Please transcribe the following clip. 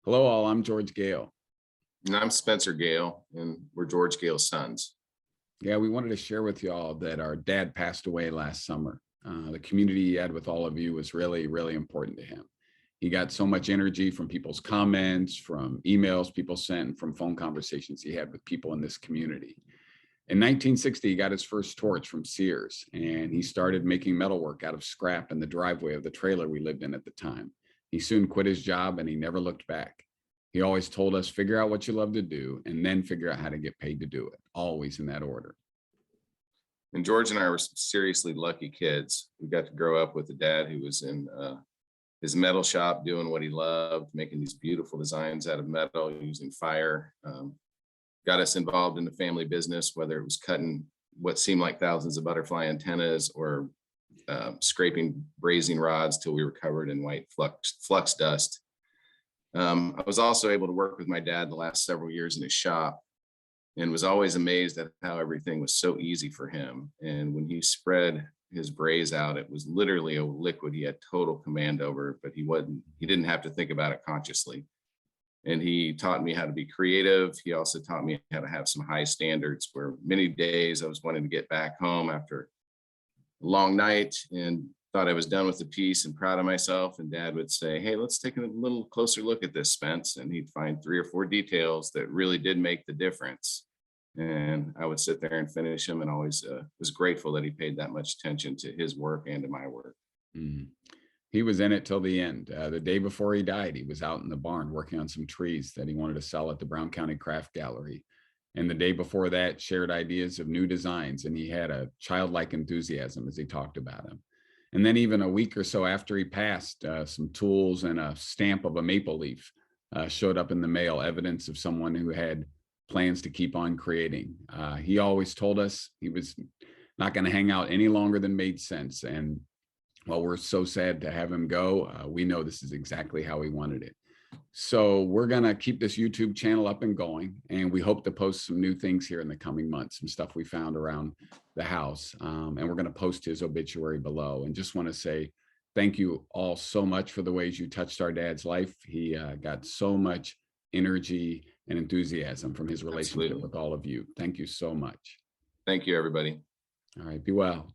Hello, all. I'm George Goehl. And I'm Spencer Goehl, and we're George Goehl's sons. Yeah, we wanted to share with you all that our dad passed away last summer. The community he had with all of you was really, really important to him. He got so much energy from people's comments, from emails people sent, from phone conversations he had with people in this community. In 1960, he got his first torch from Sears, and he started making metalwork out of scrap in the driveway of the trailer we lived in at the time. He soon quit his job, and he never looked back. He always told us, figure out what you love to do, and then figure out how to get paid to do it, always in that order. And George and I were some seriously lucky kids. We got to grow up with a dad who was in his metal shop doing what he loved, making these beautiful designs out of metal using fire. Got us involved in the family business, whether it was cutting what seemed like thousands of butterfly antennas or scraping brazing rods till we were covered in white flux dust. I was also able to work with my dad the last several years in his shop and was always amazed at how everything was so easy for him. And when he spread his braze out, it was literally a liquid he had total command over, but he didn't have to think about it consciously. And he taught me how to be creative. He also taught me how to have some high standards, where many days I was wanting to get back home after a long night and thought I was done with the piece and proud of myself. And Dad would say, hey, let's take a little closer look at this, Spence. And he'd find 3 or 4 details that really did make the difference. And I would sit there and finish them, and always was grateful that he paid that much attention to his work and to my work. Mm. He was in it till the end. The day before he died, he was out in the barn working on some trees that he wanted to sell at the Brown County Craft Gallery. And the day before that, shared ideas of new designs, and he had a childlike enthusiasm as he talked about them. And then even a week or so after he passed, some tools and a stamp of a maple leaf showed up in the mail, evidence of someone who had plans to keep on creating. He always told us he was not going to hang out any longer than made sense. And while we're so sad to have him go, we know this is exactly how he wanted it. So we're going to keep this YouTube channel up and going, and we hope to post some new things here in the coming months, some stuff we found around the house. And we're going to post his obituary below. And just want to say thank you all so much for the ways you touched our dad's life. He got so much energy and enthusiasm from his relationship with all of you. Thank you so much. Thank you, everybody. All right, be well.